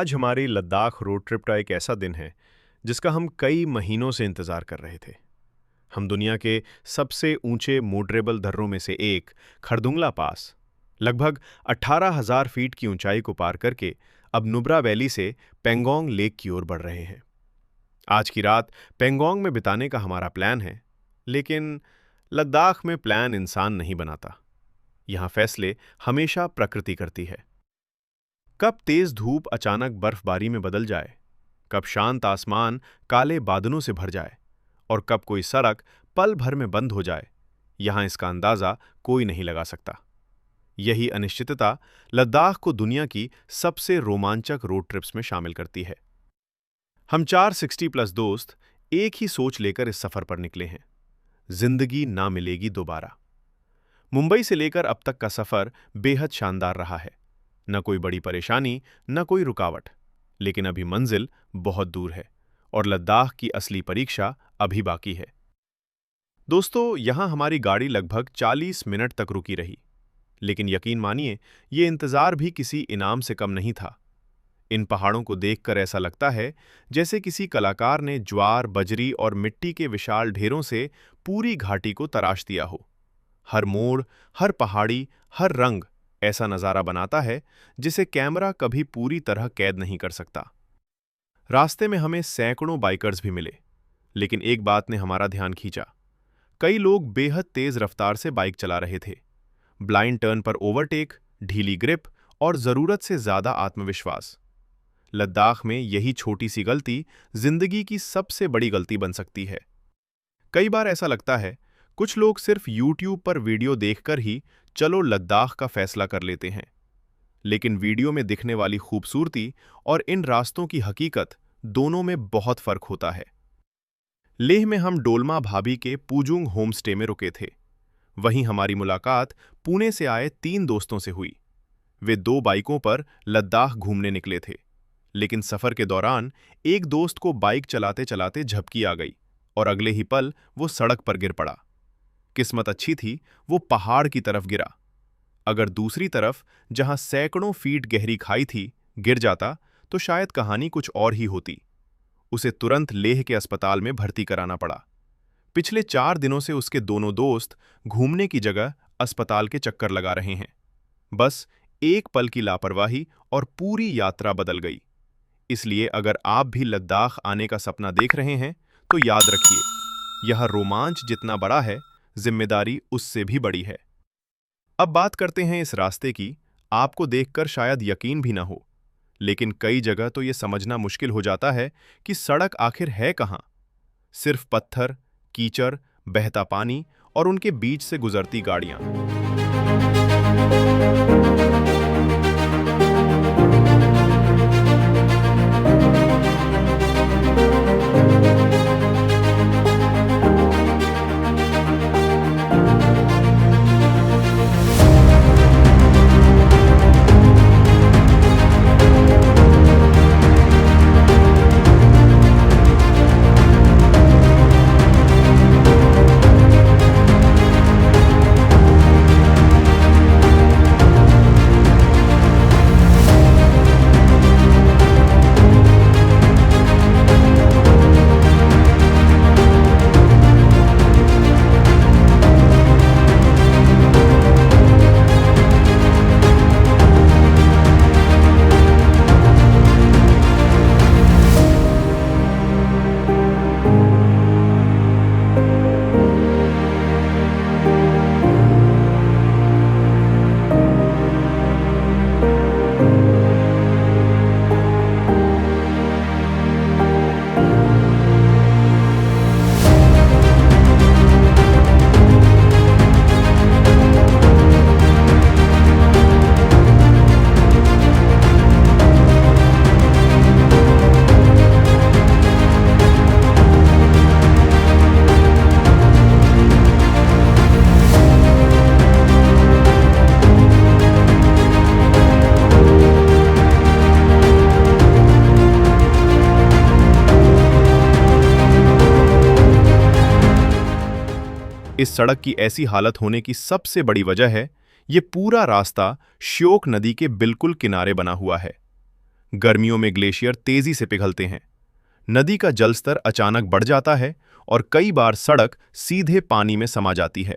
आज हमारी Ladakh road trip का एक ऐसा दिन है जिसका हम कई महीनों से इंतजार कर रहे थे। हम दुनिया के सबसे ऊंचे मोटरेबल दर्रों में से एक खरदुंगला पास लगभग 18,000 फीट की ऊंचाई को पार करके अब नुब्रा वैली से पेंगोंग लेक की ओर बढ़ रहे हैं। आज की रात पेंगोंग में बिताने का हमारा प्लान है, लेकिन लद्दाख में प्लान इंसान नहीं बनाता। यहाँ फैसले हमेशा प्रकृति करती है। कब तेज धूप अचानक बर्फबारी में बदल जाए, कब शांत आसमान काले बादलों से भर जाए और कब कोई सड़क पल भर में बंद हो जाए, यहां इसका अंदाजा कोई नहीं लगा सकता। यही अनिश्चितता लद्दाख को दुनिया की सबसे रोमांचक रोड ट्रिप्स में शामिल करती है। हम 460+ दोस्त एक ही सोच लेकर इस सफर पर निकले हैं। जिंदगी ना मिलेगी दोबारा। मुंबई से लेकर अब तक का सफर बेहद शानदार रहा है। न कोई बड़ी परेशानी, न कोई रुकावट, लेकिन अभी मंजिल बहुत दूर है और लद्दाख की असली परीक्षा अभी बाकी है। दोस्तों, यहां हमारी गाड़ी लगभग 40 मिनट तक रुकी रही, लेकिन यकीन मानिए, ये इंतजार भी किसी इनाम से कम नहीं था। इन पहाड़ों को देखकर ऐसा लगता है जैसे किसी कलाकार ने ज्वार, बजरी और मिट्टी के विशाल ढेरों से पूरी घाटी को तराश दिया हो। हर मोड़, हर पहाड़ी, हर रंग ऐसा नजारा बनाता है जिसे कैमरा कभी पूरी तरह कैद नहीं कर सकता। रास्ते में हमें सैकड़ों बाइकर्स भी मिले, लेकिन एक बात ने हमारा ध्यान खींचा। कई लोग बेहद तेज रफ्तार से बाइक चला रहे थे। ब्लाइंड टर्न पर ओवरटेक, ढीली ग्रिप और जरूरत से ज्यादा आत्मविश्वास। लद्दाख में यही छोटी सी गलती जिंदगी की सबसे बड़ी गलती बन सकती है। कई बार ऐसा लगता है कुछ लोग सिर्फ YouTube पर वीडियो देखकर ही चलो लद्दाख का फैसला कर लेते हैं, लेकिन वीडियो में दिखने वाली खूबसूरती और इन रास्तों की हकीकत दोनों में बहुत फर्क होता है। लेह में हम डोलमा भाभी के पूजुंग होमस्टे में रुके थे। वहीं हमारी मुलाकात पुणे से आए 3 दोस्तों से हुई। वे 2 बाइकों पर लद्दाख घूमने निकले थे, लेकिन सफर के दौरान एक दोस्त को बाइक चलाते चलाते झपकी आ गई और अगले ही पल वो सड़क पर गिर पड़ा। किस्मत अच्छी थी, वो पहाड़ की तरफ गिरा। अगर दूसरी तरफ, जहां सैकड़ों फीट गहरी खाई थी, गिर जाता तो शायद कहानी कुछ और ही होती। उसे तुरंत लेह के अस्पताल में भर्ती कराना पड़ा। पिछले 4 दिनों से उसके दोनों दोस्त घूमने की जगह अस्पताल के चक्कर लगा रहे हैं। बस एक पल की लापरवाही और पूरी यात्रा बदल गई। इसलिए अगर आप भी लद्दाख आने का सपना देख रहे हैं तो याद रखिए, यह रोमांच जितना बड़ा है, जिम्मेदारी उससे भी बड़ी है। अब बात करते हैं इस रास्ते की। आपको देखकर शायद यकीन भी ना हो, लेकिन कई जगह तो ये समझना मुश्किल हो जाता है कि सड़क आखिर है कहां। सिर्फ पत्थर, कीचड़, बहता पानी और उनके बीच से गुजरती गाड़ियां। इस सड़क की ऐसी हालत होने की सबसे बड़ी वजह है, ये पूरा रास्ता श्योक नदी के बिल्कुल किनारे बना हुआ है। गर्मियों में ग्लेशियर तेजी से पिघलते हैं, नदी का जलस्तर अचानक बढ़ जाता है और कई बार सड़क सीधे पानी में समा जाती है।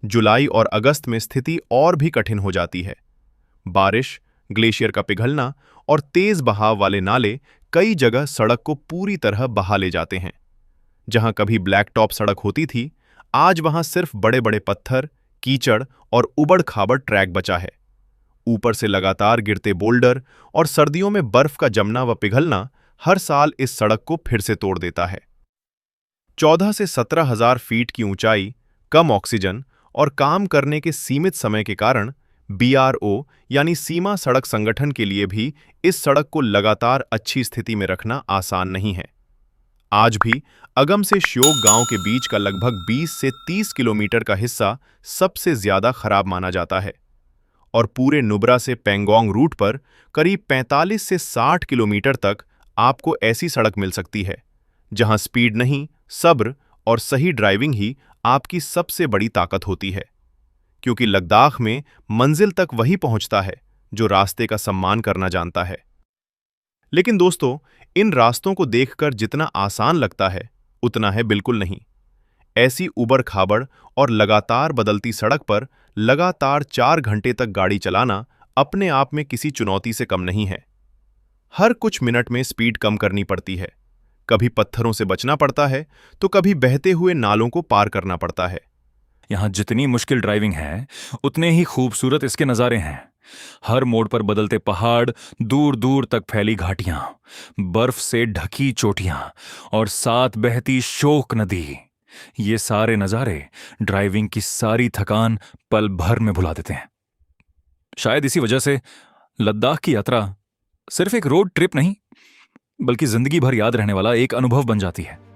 जुलाई और अगस्त में स्थिति और भी कठिन हो जाती है। बारिश, ग्लेशियर का पिघलना और तेज बहाव वाले नाले कई जगह सड़क को पूरी तरह बहा ले जाते हैं। जहां कभी ब्लैक टॉप सड़क होती थी, आज वहां सिर्फ बड़े-बड़े पत्थर, कीचड़ और उबड़-खाबड़ ट्रैक बचा है। ऊपर से लगातार गिरते बोल्डर और सर्दियों में बर्फ का जमना व पिघलना हर साल इस सड़क को फिर से तोड़ देता है। 14 से 17,000 फीट की ऊंचाई, कम ऑक्सीजन और काम करने के सीमित समय के कारण बीआरओ यानी सीमा सड़क संगठन के लिए भी इस सड़क को लगातार अच्छी स्थिति में रखना आसान नहीं है। आज भी अगम से श्योक गांव के बीच का लगभग 20 से 30 किलोमीटर का हिस्सा सबसे ज्यादा खराब माना जाता है और पूरे नुब्रा से पेंगोंग रूट पर करीब 45 से 60 किलोमीटर तक आपको ऐसी सड़क मिल सकती है जहां स्पीड नहीं, सब्र और सही ड्राइविंग ही आपकी सबसे बड़ी ताकत होती है, क्योंकि लद्दाख में मंजिल तक वही पहुंचता है जो रास्ते का सम्मान करना जानता है। लेकिन दोस्तों, इन रास्तों को देखकर जितना आसान लगता है, उतना है बिल्कुल नहीं। ऐसी उबड़-खाबड़ और लगातार बदलती सड़क पर लगातार 4 घंटे तक गाड़ी चलाना अपने आप में किसी चुनौती से कम नहीं है। हर कुछ मिनट में स्पीड कम करनी पड़ती है, कभी पत्थरों से बचना पड़ता है, तो कभी बहते हुए नालों को पार करना पड़ता है। यहाँ जितनी मुश्किल ड्राइविंग है, उतने ही खूबसूरत इसके नज़ारे हैं। हर मोड़ पर बदलते पहाड़, दूर दूर तक फैली घाटियां, बर्फ से ढकी चोटियां और साथ बहती शोक नदी। ये सारे नज़ारे ड्राइविंग की सारी थकान पल भर में भुला देते हैं। शायद इसी वजह से लद्दाख की यात्रा सिर्फ एक रोड ट्रिप नहीं, बल्कि जिंदगी भर याद रहने वाला एक अनुभव बन जाती है।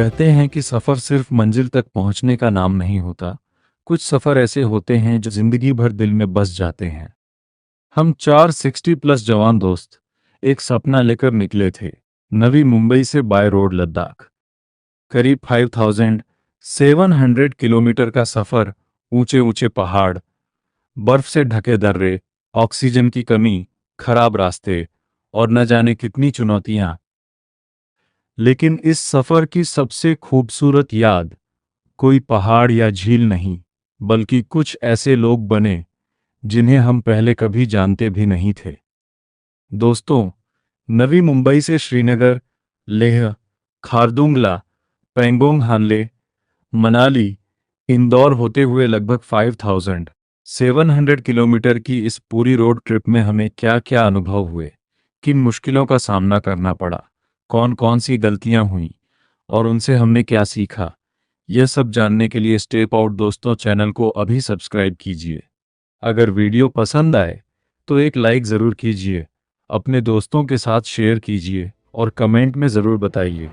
कहते हैं कि सफ़र सिर्फ मंजिल तक पहुंचने का नाम नहीं होता। कुछ सफ़र ऐसे होते हैं जो ज़िंदगी भर दिल में बस जाते हैं। हम 460+ जवान दोस्त एक सपना लेकर निकले थे, नवी मुंबई से बाय रोड लद्दाख। करीब 5700 किलोमीटर का सफ़र, ऊंचे ऊंचे पहाड़, बर्फ से ढके दर्रे, ऑक्सीजन की कमी, खराब रास्ते और न जाने कितनी चुनौतियां। लेकिन इस सफ़र की सबसे खूबसूरत याद कोई पहाड़ या झील नहीं, बल्कि कुछ ऐसे लोग बने जिन्हें हम पहले कभी जानते भी नहीं थे। दोस्तों, नवी मुंबई से श्रीनगर, लेह, खारदुंगला, पेंगोंग हानले, मनाली, इंदौर होते हुए लगभग 5700 किलोमीटर की इस पूरी रोड ट्रिप में हमें क्या क्या अनुभव हुए, किन मुश्किलों का सामना करना पड़ा, कौन कौन सी गलतियां हुईं और उनसे हमने क्या सीखा, यह सब जानने के लिए स्टेप आउट दोस्तों चैनल को अभी सब्सक्राइब कीजिए। अगर वीडियो पसंद आए तो एक लाइक ज़रूर कीजिए, अपने दोस्तों के साथ शेयर कीजिए और कमेंट में ज़रूर बताइए।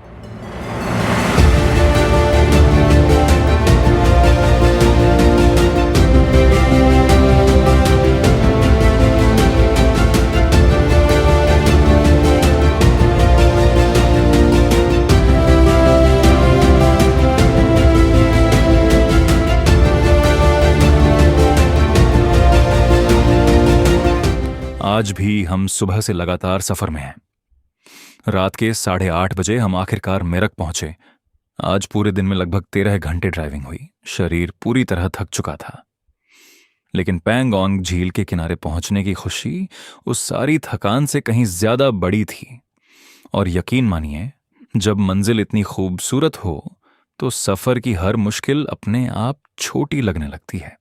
आज भी हम सुबह से लगातार सफर में हैं। रात के 8:30 बजे हम आखिरकार मेरठ पहुंचे। आज पूरे दिन में लगभग 13 घंटे ड्राइविंग हुई। शरीर पूरी तरह थक चुका था, लेकिन पैंगोंग झील के किनारे पहुंचने की खुशी उस सारी थकान से कहीं ज्यादा बड़ी थी। और यकीन मानिए, जब मंजिल इतनी खूबसूरत हो तो सफर की हर मुश्किल अपने आप छोटी लगने लगती है।